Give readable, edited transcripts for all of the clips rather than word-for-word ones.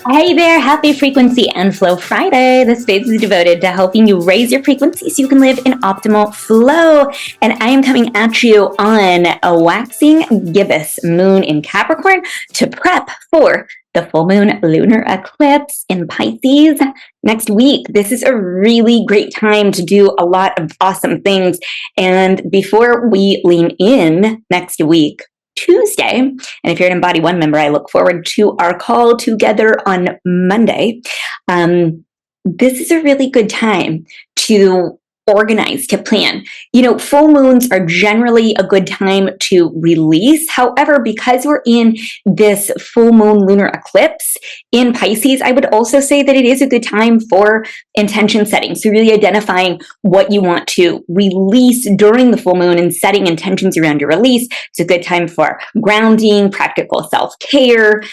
Hey there, happy Frequency and Flow Friday. This space is devoted to helping you raise your frequency so you can live in optimal flow. And I am coming at you on a waxing gibbous moon in Capricorn to prep for the full moon lunar eclipse in Pisces next week. This is a really great time to do a lot of awesome things. And before we lean in next week, Tuesday, and if you're an Embody One member, I look forward to our call together on Monday. This is a really good time to organize, to plan. You know, full moons are generally a good time to release. However, because we're in this full moon lunar eclipse in Pisces, I would also say that it is a good time for intention setting. So really identifying what you want to release during the full moon and setting intentions around your release. It's a good time for grounding, practical self-care,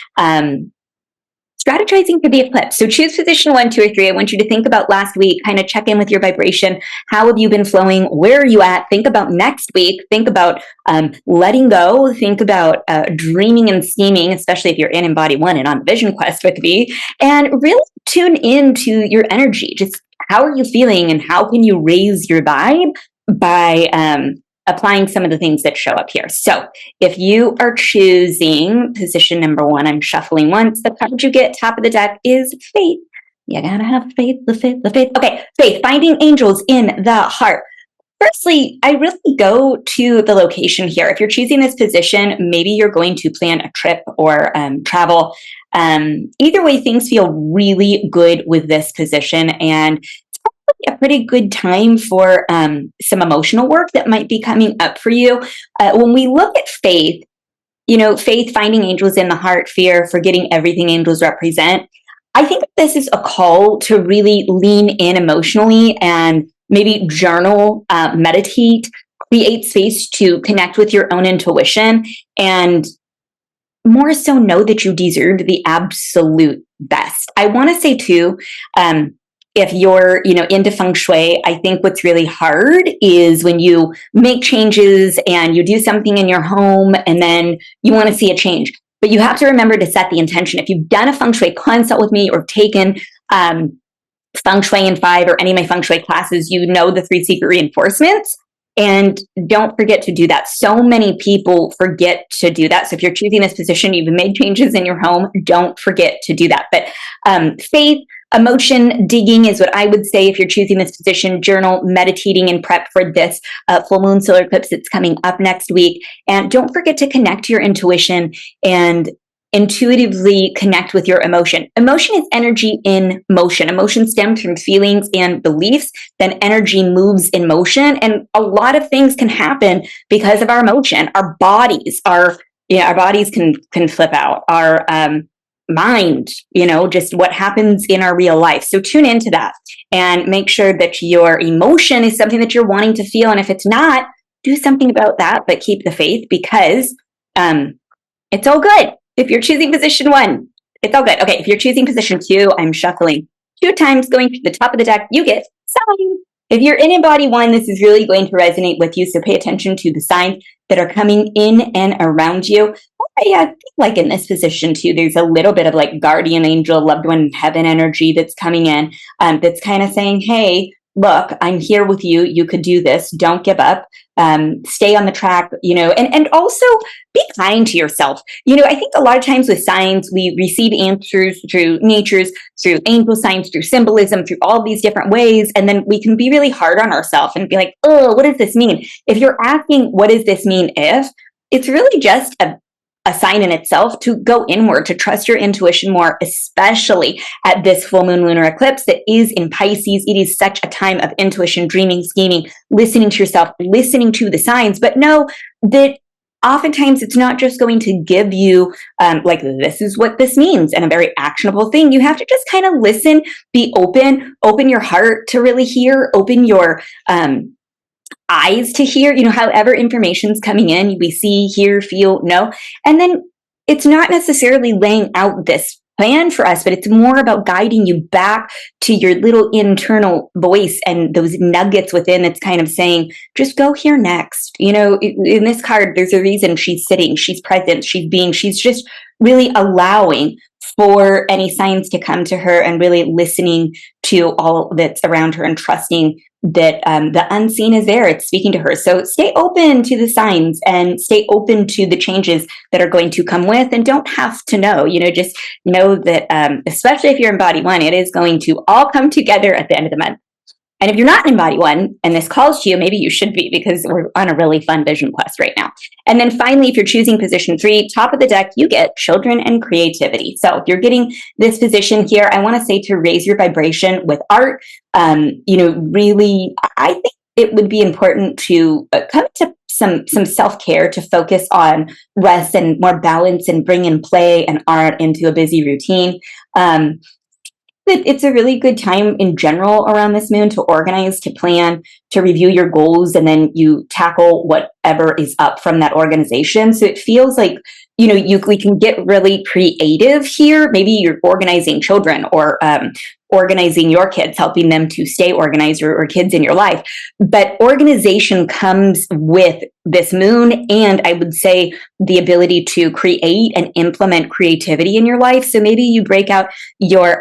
strategizing for the eclipse. So choose position 1, 2, or 3. I want you to think about last week, kind of check in with your vibration. How have you been flowing? Where are you at? Think about next week. Think about letting go. Think about dreaming and scheming, especially if you're in Embody One and on Vision Quest with me. And really tune into your energy. Just how are you feeling and how can you raise your vibe by applying some of the things that show up here. So if you are choosing position number 1, I'm shuffling once. The card you get top of the deck is faith. You gotta have faith, the faith. Okay, faith, finding angels in the heart. Firstly, I really go to the location here. If you're choosing this position, maybe you're going to plan a trip or travel. Either way, things feel really good with this position, and a pretty good time for some emotional work that might be coming up for you. When we look at faith, you know, faith, finding angels in the heart, fear, forgetting everything angels represent. I think this is a call to really lean in emotionally and maybe journal, meditate, create space to connect with your own intuition, and more so know that you deserve the absolute best. I want to say too, if you're, you know, into feng shui, I think what's really hard is when you make changes and you do something in your home and then you want to see a change. But you have to remember to set the intention. If you've done a feng shui consult with me or taken feng shui in 5 or any of my feng shui classes, you know the 3 secret reinforcements. And don't forget to do that. So many people forget to do that. So if you're choosing this position, you've made changes in your home, don't forget to do that. But faith, emotion digging is what I would say if you're choosing this position. Journal, meditating, and prep for this full moon solar eclipse that's coming up next week. And don't forget to connect to your intuition and intuitively connect with your emotion. Emotion is energy in motion. Emotion stems from feelings and beliefs. Then energy moves in motion. And a lot of things can happen because of our emotion. Our bodies can flip out. Our mind, you know, just what happens in our real life. So tune into that and make sure that your emotion is something that you're wanting to feel. And if it's not, do something about that, but keep the faith, because it's all good. If you're choosing position 1, it's all good. Okay, if you're choosing position 2, I'm shuffling 2 times, going to the top of the deck, you get sign. If you're in Embody One, this is really going to resonate with you, so pay attention to the signs that are coming in and around you. I think like in this position too, there's a little bit of like guardian angel, loved one in heaven energy that's coming in, that's kind of saying, hey, look, I'm here with you. You could do this. Don't give up. Stay on the track, you know, and also be kind to yourself. You know, I think a lot of times with signs, we receive answers through natures, through angel signs, through symbolism, through all these different ways. And then we can be really hard on ourselves and be like, oh, what does this mean? If you're asking, what does this mean? If it's really just a sign in itself to go inward, to trust your intuition more, especially at this full moon lunar eclipse that is in Pisces. It is such a time of intuition, dreaming, scheming, listening to yourself, listening to the signs, but know that oftentimes it's not just going to give you like, this is what this means and a very actionable thing. You have to just kind of listen, be open your heart to really hear, open your eyes to hear, you know, however information's coming in, we see, hear, feel, know. And then it's not necessarily laying out this plan for us, but it's more about guiding you back to your little internal voice and those nuggets within that's kind of saying, just go here next. You know, in this card, there's a reason she's sitting, she's present, she's just really allowing for any signs to come to her and really listening to all that's around her and trusting that the unseen is there. It's speaking to her. So stay open to the signs and stay open to the changes that are going to come with, and don't have to know, just know that, especially if you're in body one, it is going to all come together at the end of the month. And if you're not in body one and this calls to you, maybe you should be, because we're on a really fun vision quest right now. And then finally, if you're choosing position 3, top of the deck, you get children and creativity. So if you're getting this position here, I want to say to raise your vibration with art. Really, I think it would be important to come to some self-care, to focus on rest and more balance and bring in play and art into a busy routine. It's a really good time in general around this moon to organize, to plan, to review your goals, and then you tackle whatever is up from that organization. So it feels like, we can get really creative here. Maybe you're organizing children, or organizing your kids, helping them to stay organized, or kids in your life. But organization comes with this moon, and I would say the ability to create and implement creativity in your life. So maybe you break out your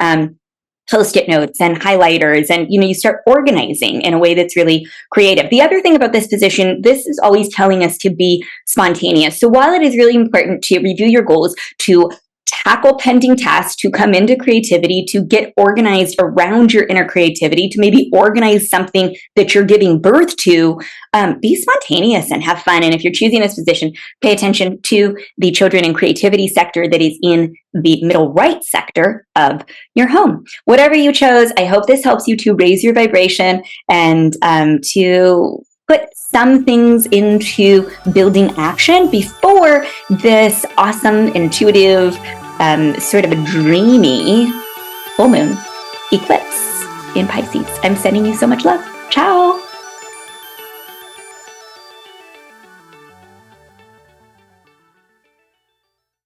Post-it notes and highlighters, and you start organizing in a way that's really creative. The other thing about this position, this is always telling us to be spontaneous. So while it is really important to review your goals, to tackle pending tasks, to come into creativity, to get organized around your inner creativity, to maybe organize something that you're giving birth to, be spontaneous and have fun. And if you're choosing this position, pay attention to the children and creativity sector that is in the middle right sector of your home. Whatever you chose, I hope this helps you to raise your vibration and to put some things into building action before this awesome, intuitive, sort of a dreamy full moon eclipse in Pisces. I'm sending you so much love. Ciao.